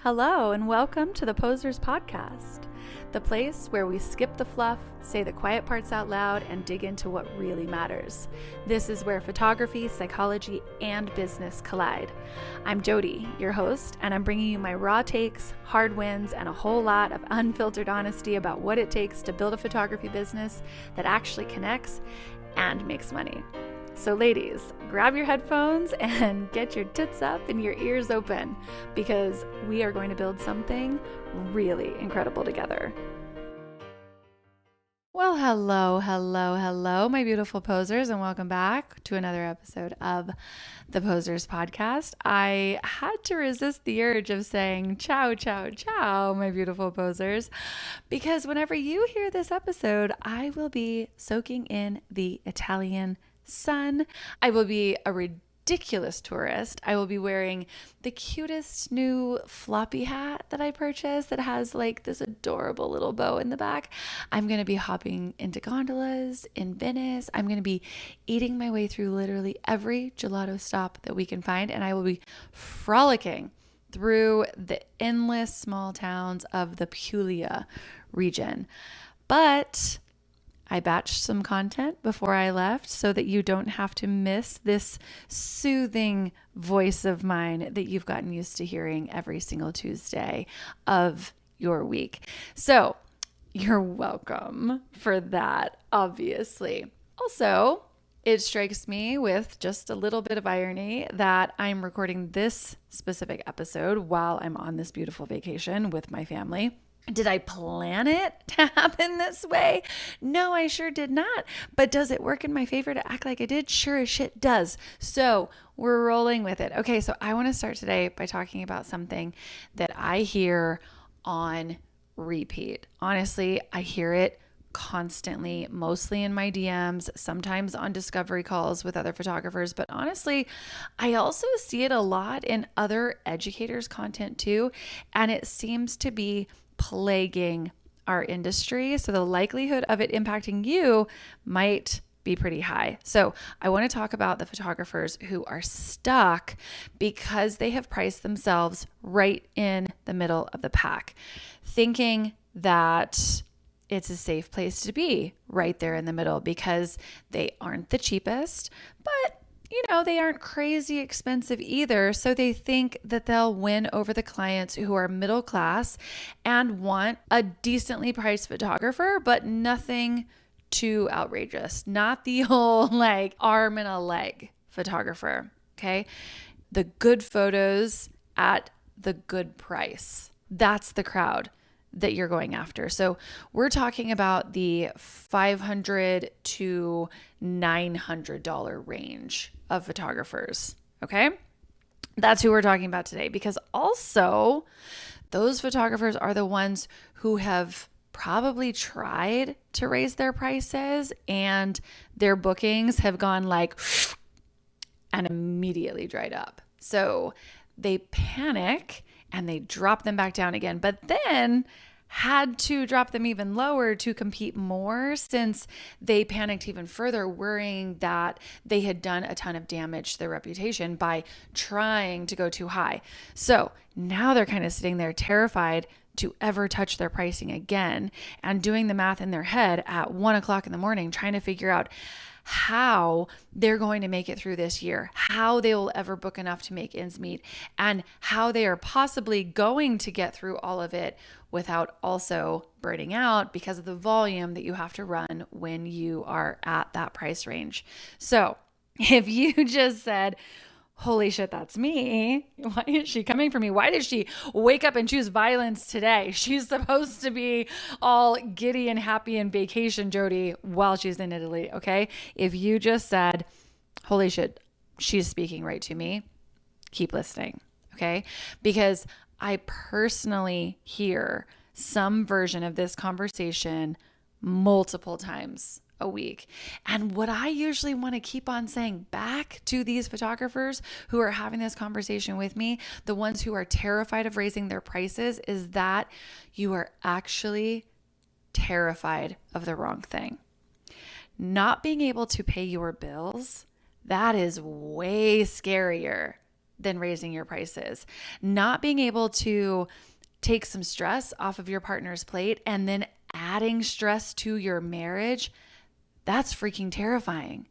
Hello and welcome to the Posers Podcast, the place where we skip the fluff, say the quiet parts out loud, and dig into what really matters. This is where photography, psychology, and business collide. I'm Jody, your host, and I'm bringing you my raw takes, hard wins, and a whole lot of unfiltered honesty about what it takes to build a photography business that actually connects and makes money. So ladies, grab your headphones and get your tits up and your ears open because we are going to build something really incredible together. Well, hello, my beautiful posers, and welcome back to another episode of the Posers Podcast. I had to resist the urge of saying ciao, ciao, ciao, my beautiful posers, because whenever you hear this episode, I will be soaking in the Italian sun. I will be a ridiculous tourist. I will be wearing the cutest new floppy hat that I purchased that has like this adorable little bow in the back. I'm going to be hopping into gondolas in Venice. I'm going to be eating my way through literally every gelato stop that we can find, and I will be frolicking through the endless small towns of the Puglia region. But I batched some content before I left so that you don't have to miss this soothing voice of mine that you've gotten used to hearing every single Tuesday of your week. So you're welcome for that, obviously. Also, it strikes me with just a little bit of irony that I'm recording this specific episode while I'm on this beautiful vacation with my family. Did I plan it to happen this way? No, I sure did not. But does it work in my favor to act like I did? Sure as shit does. So we're rolling with it. Okay, so I want to start today by talking about something that I hear on repeat. Honestly, I hear it constantly, mostly in my DMs, sometimes on discovery calls with other photographers. But honestly, I also see it a lot in other educators' content too. And it seems to be plaguing our industry. So the likelihood of it impacting you might be pretty high. So I want to talk about the photographers who are stuck because they have priced themselves right in the middle of the pack, thinking that it's a safe place to be right there in the middle because they aren't the cheapest, but they aren't crazy expensive either. So they think that they'll win over the clients who are middle class and want a decently priced photographer, but nothing too outrageous. Not the whole like arm and a leg photographer. Okay. The good photos at the good price. That's the crowd that you're going after. So we're talking about the $500 to $900 range of photographers. Okay. That's who we're talking about today, because also those photographers are the ones who have probably tried to raise their prices and their bookings have gone like and immediately dried up. So they panic and they drop them back down again, but then had to drop them even lower to compete more since they panicked even further, worrying that they had done a ton of damage to their reputation by trying to go too high. So now they're kind of sitting there terrified to ever touch their pricing again and doing the math in their head at 1 o'clock in the morning, trying to figure out how they're going to make it through this year, how they will ever book enough to make ends meet, and how they are possibly going to get through all of it without also burning out because of the volume that you have to run when you are at that price range. So if you just said, holy shit, that's me. Why is she coming for me? Why did she wake up and choose violence today? She's supposed to be all giddy and happy and vacation Jody while she's in Italy, okay? If you just said, holy shit, she's speaking right to me, keep listening, okay? Because I personally hear some version of this conversation multiple times a week. And what I usually want to keep on saying back to these photographers who are having this conversation with me, the ones who are terrified of raising their prices, is that you are actually terrified of the wrong thing. Not being able to pay your bills, that is way scarier than raising your prices. Not being able to take some stress off of your partner's plate and then adding stress to your marriage, that's freaking terrifying.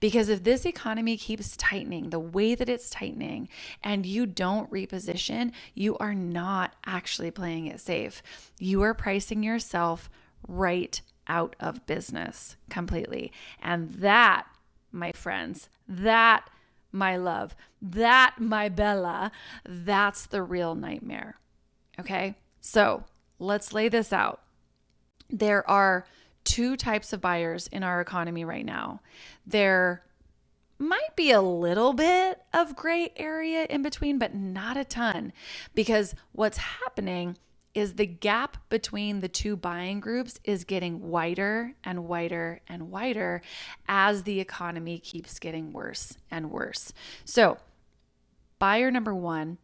Because if this economy keeps tightening the way that it's tightening and you don't reposition, you are not actually playing it safe. You are pricing yourself right out of business completely. And that, my friends, that, my love, that, my Bella, that's the real nightmare. Okay? So let's lay this out. There are two types of buyers in our economy right now. There might be a little bit of gray area in between, but not a ton, because what's happening is the gap between the two buying groups is getting wider and wider and wider as the economy keeps getting worse and worse. So buyer number one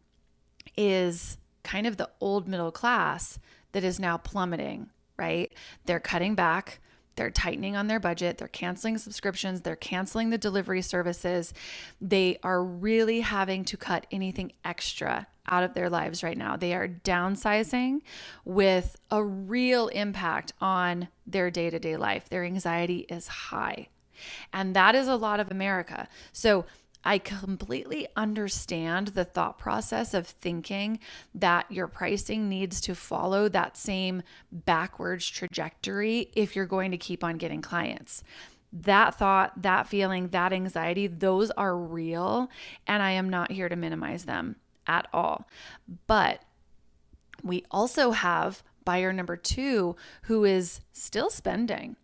is kind of the old middle class that is now plummeting, right? They're cutting back, they're tightening on their budget, they're canceling subscriptions, they're canceling the delivery services. They are really having to cut anything extra out of their lives right now. They are downsizing with a real impact on their day-to-day life. Their anxiety is high. And that is a lot of America. So I completely understand the thought process of thinking that your pricing needs to follow that same backwards trajectory if you're going to keep on getting clients. That thought, that feeling, that anxiety, those are real, and I am not here to minimize them at all. But we also have buyer number two who is still spending,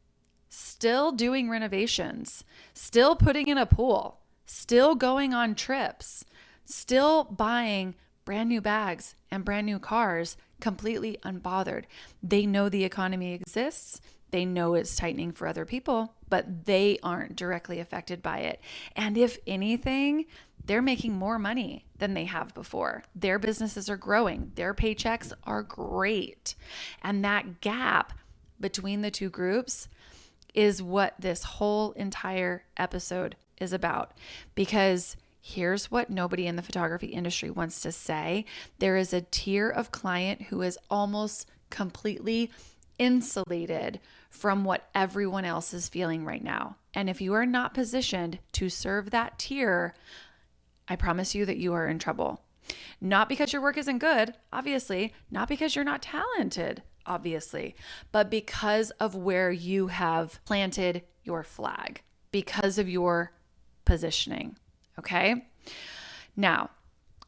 still doing renovations, still putting in a pool, still going on trips, still buying brand new bags and brand new cars, completely unbothered. They know the economy exists. They know it's tightening for other people, but they aren't directly affected by it. And if anything, they're making more money than they have before. Their businesses are growing. Their paychecks are great. And that gap between the two groups is what this whole entire episode is about. Because here's what nobody in the photography industry wants to say. There is a tier of client who is almost completely insulated from what everyone else is feeling right now. And if you are not positioned to serve that tier, I promise you that you are in trouble. Not because your work isn't good, obviously, not because you're not talented, obviously, but because of where you have planted your flag, because of your positioning. Okay. Now,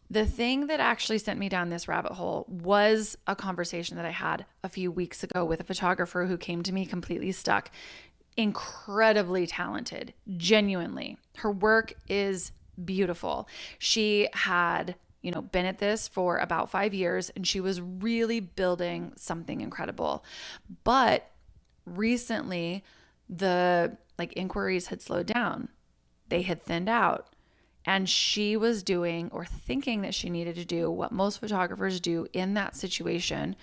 the thing that actually sent me down this rabbit hole was a conversation that I had a few weeks ago with a photographer who came to me completely stuck, incredibly talented, genuinely. Her work is beautiful. She had, been at this for about 5 years and she was really building something incredible. But recently the inquiries had slowed down. They had thinned out. And she was doing or thinking that she needed to do what most photographers do in that situation.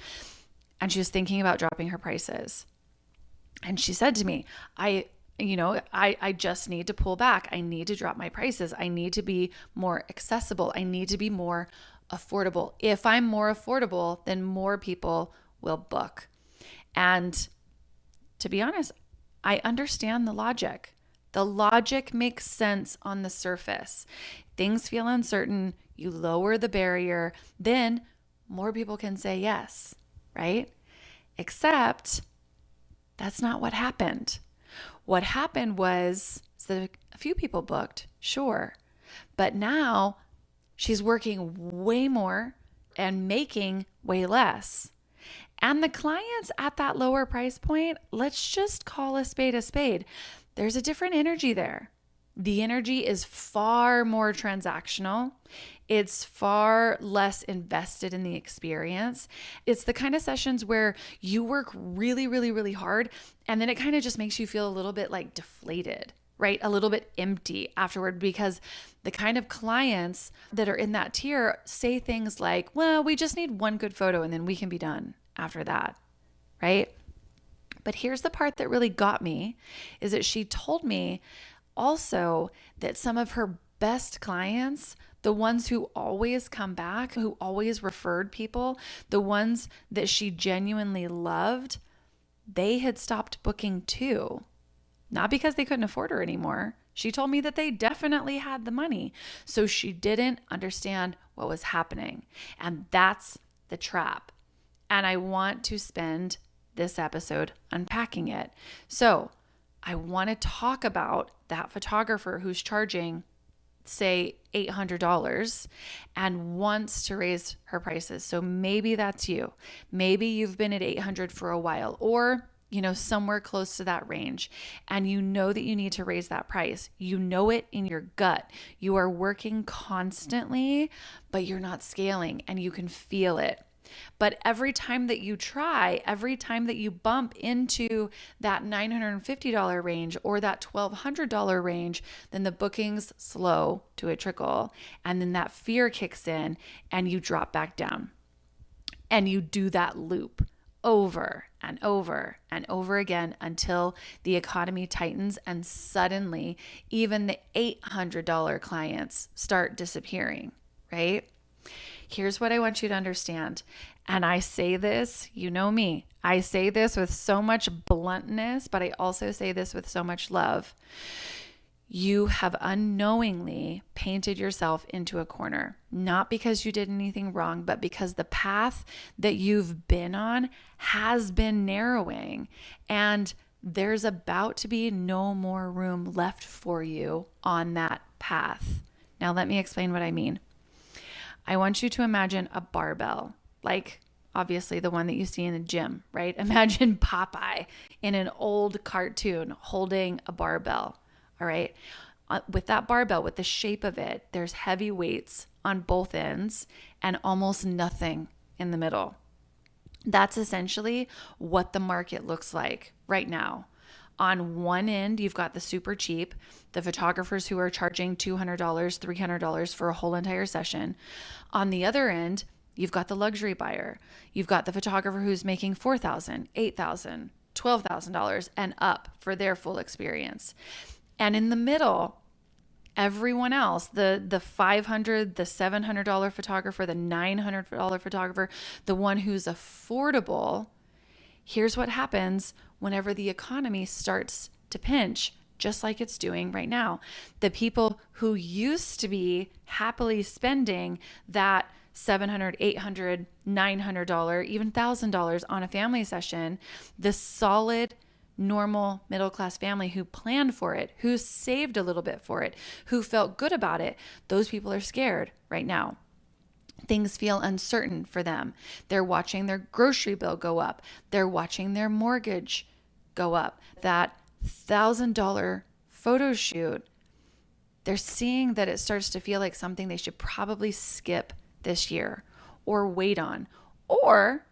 And she was thinking about dropping her prices. And she said to me, I just need to pull back. I need to drop my prices. I need to be more accessible. I need to be more affordable. If I'm more affordable, then more people will book. And to be honest, I understand the logic. The logic makes sense on the surface. Things feel uncertain. You lower the barrier, then more people can say yes, right? Except that's not what happened. What happened was that a few people booked, sure. But now she's working way more and making way less. And the clients at that lower price point, let's just call a spade a spade. There's a different energy there. The energy is far more transactional. It's far less invested in the experience. It's the kind of sessions where you work really, really, really hard, and then it kind of just makes you feel a little bit deflated, right? A little bit empty afterward, because the kind of clients that are in that tier say things like, well, we just need one good photo and then we can be done after that, right? But here's the part that really got me, is that she told me also that some of her best clients The ones who always come back, who always referred people, the ones that she genuinely loved, they had stopped booking too. Not because they couldn't afford her anymore. She told me that they definitely had the money. So she didn't understand what was happening. And that's the trap. And I want to spend this episode unpacking it. So I want to talk about that photographer who's charging, say, $800 and wants to raise her prices. So maybe that's you. Maybe you've been at $800 for a while, or somewhere close to that range, and you know that you need to raise that price. You know it in your gut. You are working constantly, but you're not scaling, and you can feel it. But every time that you try, every time that you bump into that $950 range or that $1,200 range, then the bookings slow to a trickle. And then that fear kicks in and you drop back down. And you do that loop over and over and over again until the economy tightens and suddenly even the $800 clients start disappearing, right? Here's what I want you to understand. And I say this, you know me, I say this with so much bluntness, but I also say this with so much love. You have unknowingly painted yourself into a corner, not because you did anything wrong, but because the path that you've been on has been narrowing, and there's about to be no more room left for you on that path. Now, let me explain what I mean. I want you to imagine a barbell, like obviously the one that you see in the gym, right? Imagine Popeye in an old cartoon holding a barbell, all right? With that barbell, with the shape of it, there's heavy weights on both ends and almost nothing in the middle. That's essentially what the market looks like right now. On one end, you've got the super cheap, the photographers who are charging $200, $300 for a whole entire session. On the other end, you've got the luxury buyer. You've got the photographer who's making $4,000, $8,000, $12,000 and up for their full experience. And in the middle, everyone else, the $500, the $700 photographer, the $900 photographer, the one who's affordable, here's what happens whenever the economy starts to pinch, just like it's doing right now. The people who used to be happily spending that $700, $800, $900, even $1,000 on a family session, the solid, normal middle-class family who planned for it, who saved a little bit for it, who felt good about it, those people are scared right now. Things feel uncertain for them. They're watching their grocery bill go up. They're watching their mortgage go up. That $1,000 photo shoot, they're seeing that it starts to feel like something they should probably skip this year or wait on or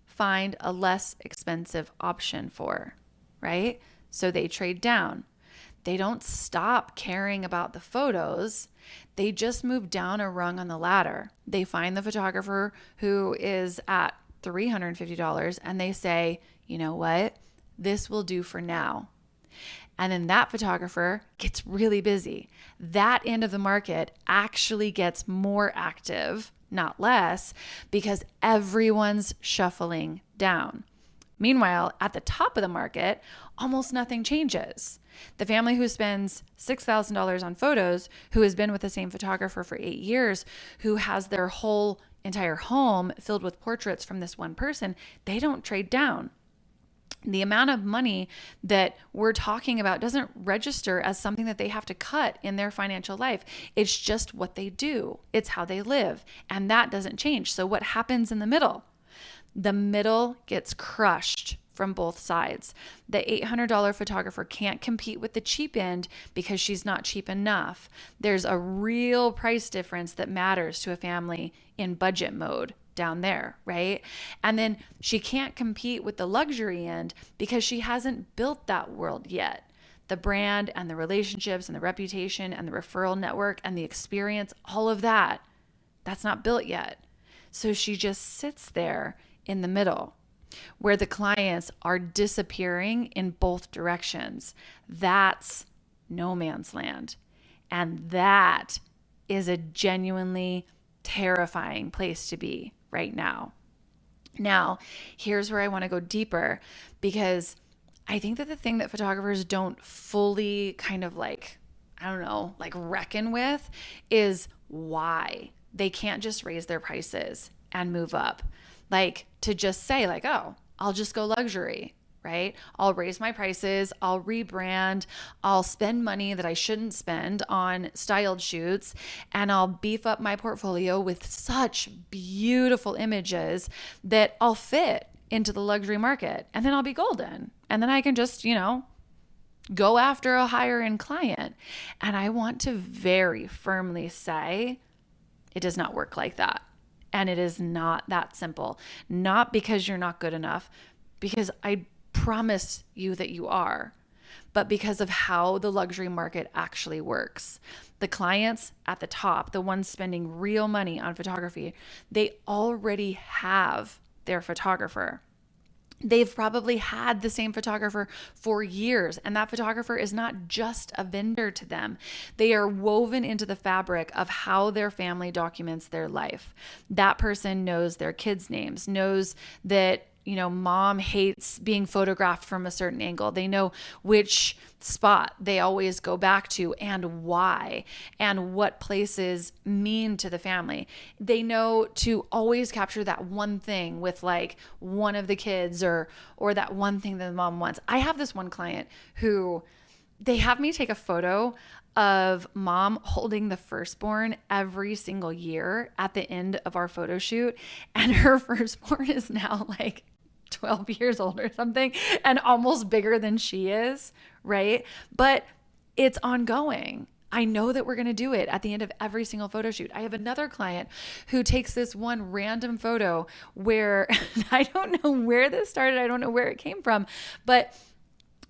find a less expensive option for, right? So they trade down. They don't stop caring about the photos. They just move down a rung on the ladder. They find the photographer who is at $350 and they say, you know what? This will do for now. And then that photographer gets really busy. That end of the market actually gets more active, not less, because everyone's shuffling down. Meanwhile, at the top of the market, almost nothing changes. The family who spends $6,000 on photos, who has been with the same photographer for 8 years, who has their whole entire home filled with portraits from this one person, they don't trade down. The amount of money that we're talking about doesn't register as something that they have to cut in their financial life. It's just what they do. It's how they live. And that doesn't change. So what happens in the middle? The middle gets crushed from both sides. The $800 photographer can't compete with the cheap end because she's not cheap enough. There's a real price difference that matters to a family in budget mode down there, right? And then she can't compete with the luxury end because she hasn't built that world yet. The brand and the relationships and the reputation and the referral network and the experience, all of that, that's not built yet. So she just sits there in the middle where the clients are disappearing in both directions. That's no man's land. And that is a genuinely terrifying place to be right now. Now, here's where I want to go deeper, because I think that the thing that photographers don't fully kind of like, I don't know, like reckon with is why they can't just raise their prices and move up. Like to just say like, oh, I'll just go luxury, right? I'll raise my prices, I'll rebrand, I'll spend money that I shouldn't spend on styled shoots, and I'll beef up my portfolio with such beautiful images that I'll fit into the luxury market, and then I'll be golden. And then I can just, go after a higher end client. And I want to very firmly say it does not work like that. And it is not that simple. Not because you're not good enough, because I promise you that you are, but because of how the luxury market actually works. The clients at the top, the ones spending real money on photography, they already have their photographer. They've probably had the same photographer for years, and that photographer is not just a vendor to them. They are woven into the fabric of how their family documents their life. That person knows their kids' names, knows that mom hates being photographed from a certain angle. They know which spot they always go back to and why, and what places mean to the family. They know to always capture that one thing with like one of the kids or that one thing that the mom wants. I have this one client who they have me take a photo of mom holding the firstborn every single year at the end of our photo shoot. And her firstborn is now like 12 years old or something and almost bigger than she is, right? But it's ongoing. I know that we're going to do it at the end of every single photo shoot. I have another client who takes this one random photo where I don't know where this started. I don't know where it came from, but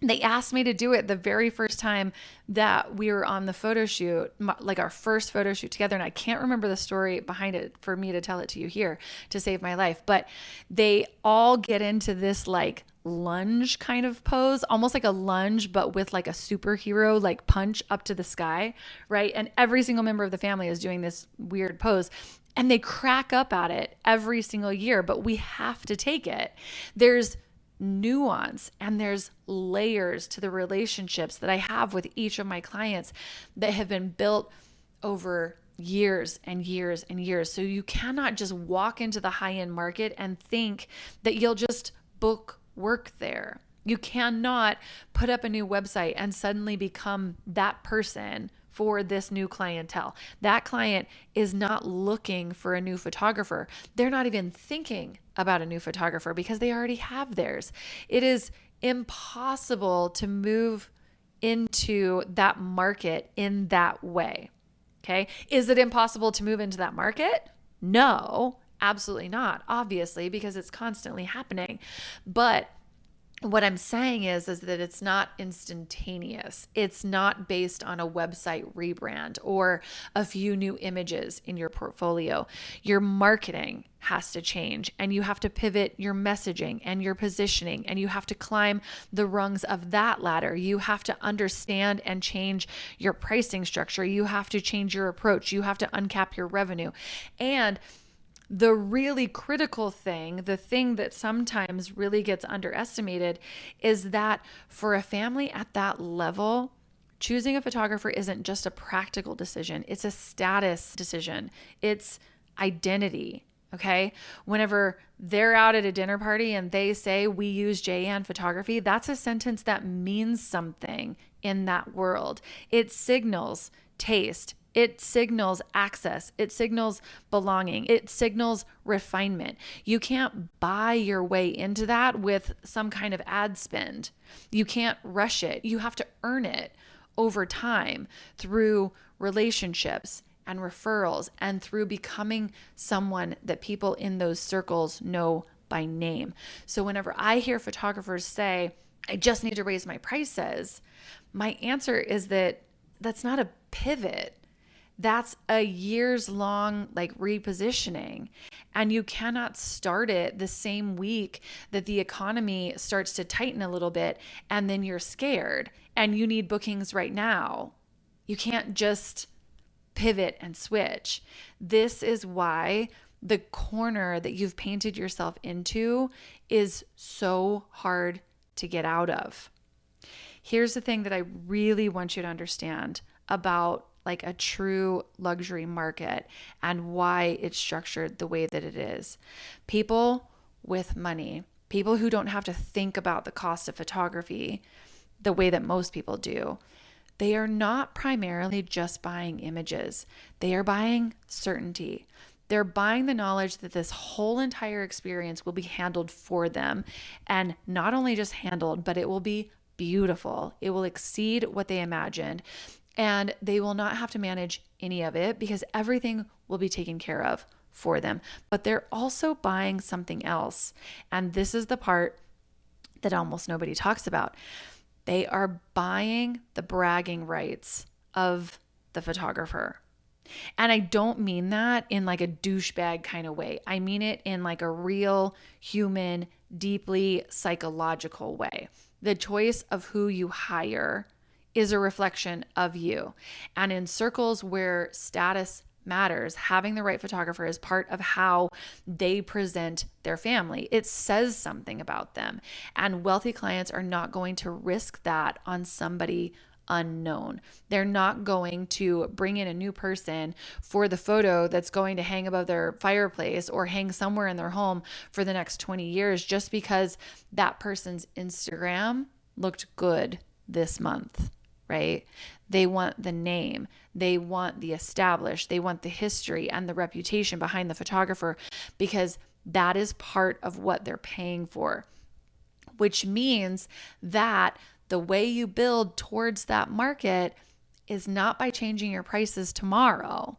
they asked me to do it the very first time that we were on the photo shoot, like our first photo shoot together. And I can't remember the story behind it for me to tell it to you here to save my life. But they all get into this like lunge kind of pose, almost like a lunge, but with like a superhero, like punch up to the sky, right? And every single member of the family is doing this weird pose. And they crack up at it every single year, but we have to take it. There's nuance and there's layers to the relationships that I have with each of my clients that have been built over years and years and years. So you cannot just walk into the high-end market and think that you'll just book work there. You cannot put up a new website and suddenly become that person for this new clientele. That client is not looking for a new photographer. They're not even thinking about a new photographer because they already have theirs. It is impossible to move into that market in that way. Okay. Is it impossible to move into that market? No, absolutely not. Obviously, because it's constantly happening. But what I'm saying is that it's not instantaneous. It's not based on a website rebrand or a few new images in your portfolio. Your marketing has to change, and you have to pivot your messaging and your positioning, and you have to climb the rungs of that ladder. You have to understand and change your pricing structure. You have to change your approach. You have to uncap your revenue. And the really critical thing, the thing that sometimes really gets underestimated, is that for a family at that level, choosing a photographer isn't just a practical decision. It's a status decision. It's identity. Okay. Whenever they're out at a dinner party and they say, "We use JN photography," that's a sentence that means something in that world. It signals taste. It signals access. It signals belonging. It signals refinement. You can't buy your way into that with some kind of ad spend. You can't rush it. You have to earn it over time through relationships and referrals and through becoming someone that people in those circles know by name. So whenever I hear photographers say, "I just need to raise my prices," my answer is that that's not a pivot. That's a years long repositioning, and you cannot start it the same week that the economy starts to tighten a little bit and then you're scared and you need bookings right now. You can't just pivot and switch. This is why the corner that you've painted yourself into is so hard to get out of. Here's the thing that I really want you to understand about like a true luxury market and why it's structured the way that it is. People with money, people who don't have to think about the cost of photography the way that most people do, they are not primarily just buying images. They are buying certainty. They're buying the knowledge that this whole entire experience will be handled for them. And not only just handled, but it will be beautiful. It will exceed what they imagined. And they will not have to manage any of it because everything will be taken care of for them. But they're also buying something else. And this is the part that almost nobody talks about. They are buying the bragging rights of the photographer. And I don't mean that in like a douchebag kind of way. I mean it in like a real human, deeply psychological way. The choice of who you hire is a reflection of you. And in circles where status matters, having the right photographer is part of how they present their family. It says something about them. And wealthy clients are not going to risk that on somebody unknown. They're not going to bring in a new person for the photo that's going to hang above their fireplace or hang somewhere in their home for the next 20 years just because that person's Instagram looked good this month, right? They want the name, they want the established, they want the history and the reputation behind the photographer because that is part of what they're paying for, which means that the way you build towards that market is not by changing your prices tomorrow.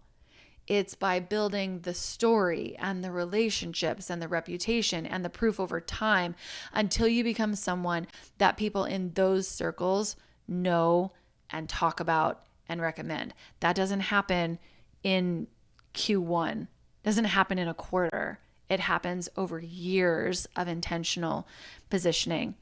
It's by building the story and the relationships and the reputation and the proof over time until you become someone that people in those circles know and talk about and recommend. That doesn't happen in Q1. Doesn't happen in a quarter. It happens over years of intentional positioning.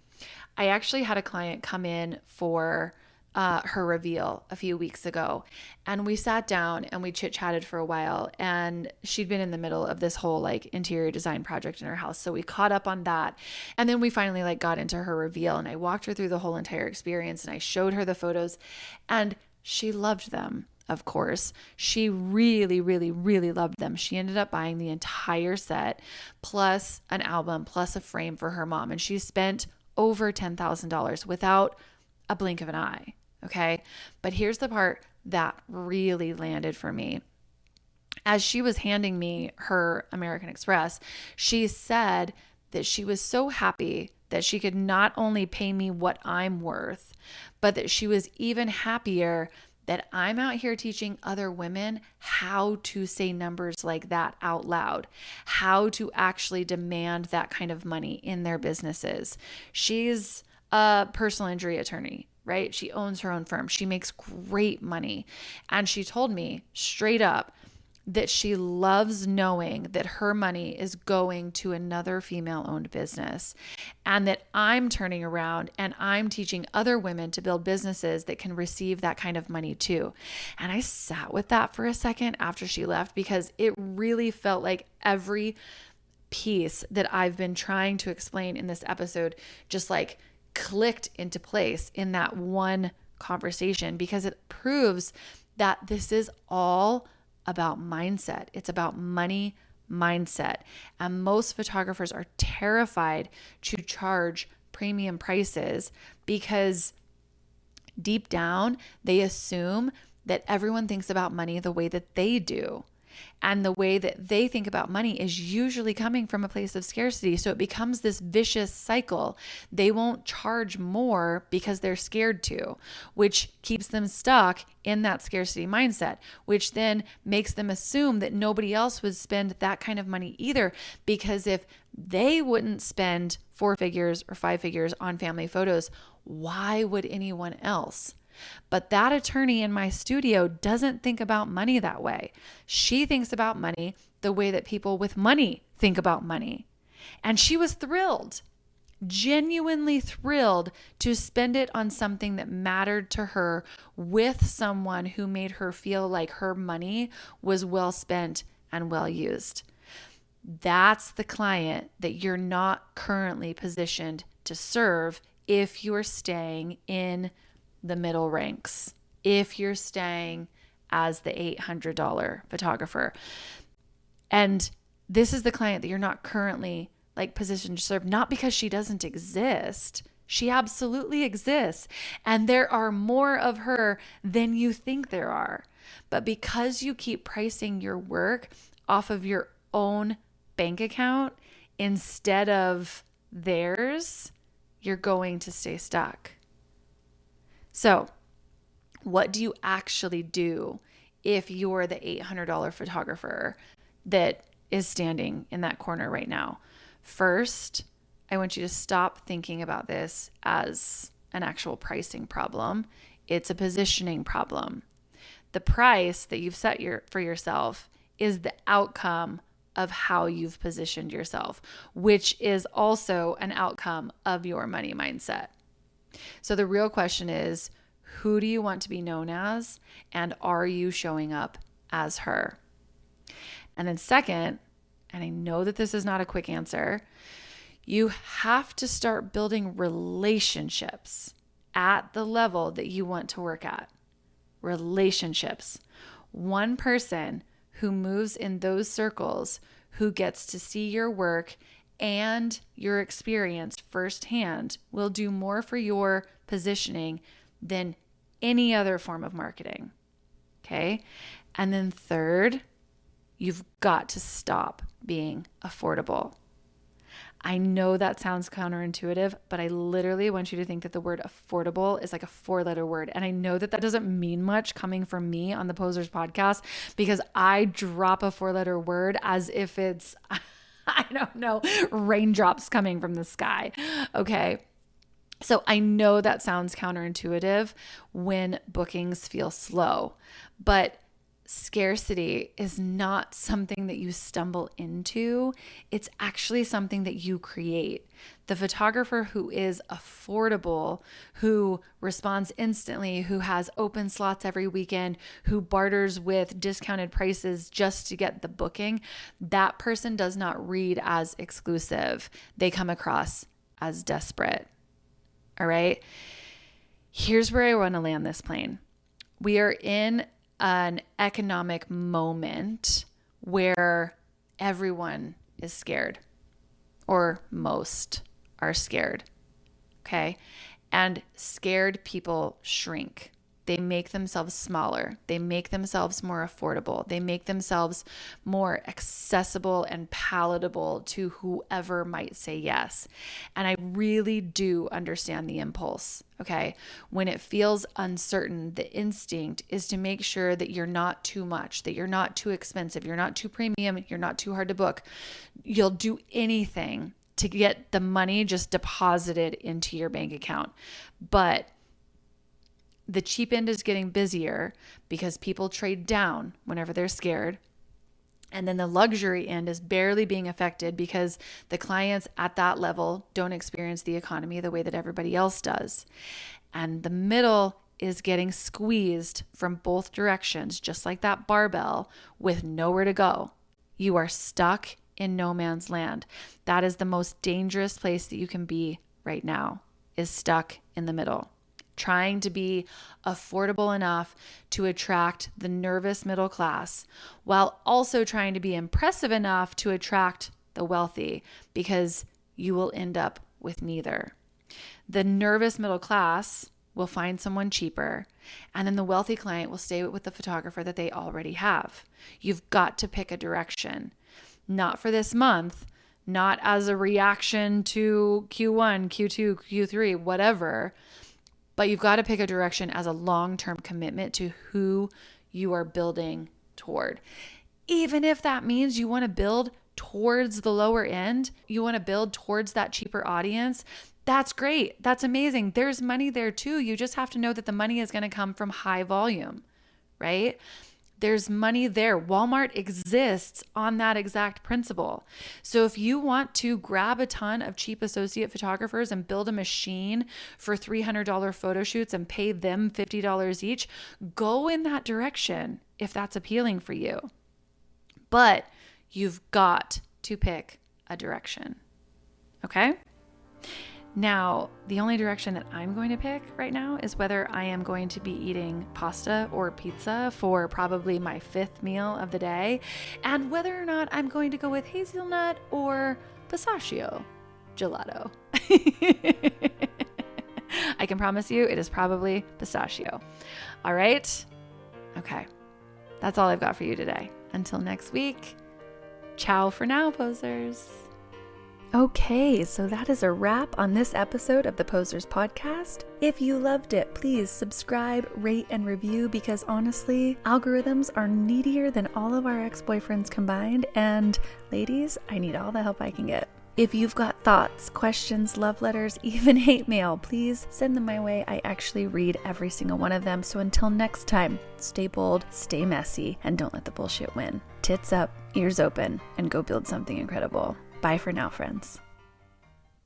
I actually had a client come in for her reveal a few weeks ago, and we sat down and we chit-chatted for a while, and she'd been in the middle of this whole like interior design project in her house. So we caught up on that. And then we finally like got into her reveal, and I walked her through the whole entire experience and I showed her the photos, and she loved them. Of course, she really, really, really loved them. She ended up buying the entire set plus an album plus a frame for her mom. And she spent over $10,000 without a blink of an eye. Okay. But here's the part that really landed for me. As she was handing me her American Express, she said that she was so happy that she could not only pay me what I'm worth, but that she was even happier that I'm out here teaching other women how to say numbers like that out loud, how to actually demand that kind of money in their businesses. She's a personal injury attorney, right? She owns her own firm. She makes great money. And she told me straight up that she loves knowing that her money is going to another female-owned business and that I'm turning around and I'm teaching other women to build businesses that can receive that kind of money too. And I sat with that for a second after she left because it really felt like every piece that I've been trying to explain in this episode just like clicked into place in that one conversation because it proves that this is all about mindset. It's about money mindset. And most photographers are terrified to charge premium prices because deep down, they assume that everyone thinks about money the way that they do. And the way that they think about money is usually coming from a place of scarcity. So it becomes this vicious cycle. They won't charge more because they're scared to, which keeps them stuck in that scarcity mindset, which then makes them assume that nobody else would spend that kind of money either. Because if they wouldn't spend 4 figures or 5 figures on family photos, why would anyone else? But that attorney in my studio doesn't think about money that way. She thinks about money the way that people with money think about money. And she was thrilled. genuinely thrilled to spend it on something that mattered to her with someone who made her feel like her money was well spent and well used. That's the client that you're not currently positioned to serve if you're staying in the middle ranks, if you're staying as the $800 photographer. And this is the client that you're not currently positioned to serve, not because she doesn't exist. She absolutely exists. And there are more of her than you think there are. But because you keep pricing your work off of your own bank account instead of theirs, you're going to stay stuck. So, what do you actually do if you're the $800 photographer that is standing in that corner right now? First, I want you to stop thinking about this as an actual pricing problem. It's a positioning problem. The price that you've set for yourself is the outcome of how you've positioned yourself, which is also an outcome of your money mindset. So the real question is, who do you want to be known as, and are you showing up as her? And then second, and I know that this is not a quick answer, you have to start building relationships at the level that you want to work at. Relationships. One person who moves in those circles, who gets to see your work and your experience firsthand, will do more for your positioning than any other form of marketing. Okay? And then third, you've got to stop being affordable. I know that sounds counterintuitive, but I literally want you to think that the word affordable is like a 4-letter word. And I know that that doesn't mean much coming from me on the Posers podcast, because I drop a 4-letter word as if it's, I don't know, raindrops coming from the sky. Okay. So I know that sounds counterintuitive when bookings feel slow, but scarcity is not something that you stumble into. It's actually something that you create. The photographer who is affordable, who responds instantly, who has open slots every weekend, who barters with discounted prices just to get the booking, that person does not read as exclusive. They come across as desperate. All right. Here's where I want to land this plane. We are in an economic moment where everyone is scared, or most are scared. Okay. And scared people shrink. They make themselves smaller. They make themselves more affordable. They make themselves more accessible and palatable to whoever might say yes. And I really do understand the impulse, okay? When it feels uncertain, the instinct is to make sure that you're not too much, that you're not too expensive, you're not too premium, you're not too hard to book. You'll do anything to get the money just deposited into your bank account. But the cheap end is getting busier because people trade down whenever they're scared. And then the luxury end is barely being affected because the clients at that level don't experience the economy the way that everybody else does. And the middle is getting squeezed from both directions, just like that barbell, with nowhere to go. You are stuck in no man's land. That is the most dangerous place that you can be right now, is stuck in the middle, trying to be affordable enough to attract the nervous middle class while also trying to be impressive enough to attract the wealthy, because you will end up with neither. The nervous middle class will find someone cheaper, and then the wealthy client will stay with the photographer that they already have. You've got to pick a direction, not for this month, not as a reaction to Q1, Q2, Q3, whatever. But you've got to pick a direction as a long-term commitment to who you are building toward. Even if that means you want to build towards the lower end, you want to build towards that cheaper audience, that's great. That's amazing. There's money there too. You just have to know that the money is going to come from high volume, right? There's money there. Walmart exists on that exact principle. So if you want to grab a ton of cheap associate photographers and build a machine for $300 photo shoots and pay them $50 each, go in that direction if that's appealing for you. But you've got to pick a direction. Okay? Now, the only direction that I'm going to pick right now is whether I am going to be eating pasta or pizza for probably my 5th meal of the day, and whether or not I'm going to go with hazelnut or pistachio gelato. I can promise you it is probably pistachio. All right? Okay. That's all I've got for you today. Until next week, ciao for now, posers. Okay, so that is a wrap on this episode of the Posers Podcast. If you loved it, please subscribe, rate, and review, because honestly, algorithms are needier than all of our ex-boyfriends combined, and ladies, I need all the help I can get. If you've got thoughts, questions, love letters, even hate mail, please send them my way. I actually read every single one of them. So until next time, stay bold, stay messy, and don't let the bullshit win. Tits up, ears open, and go build something incredible. Bye for now, friends.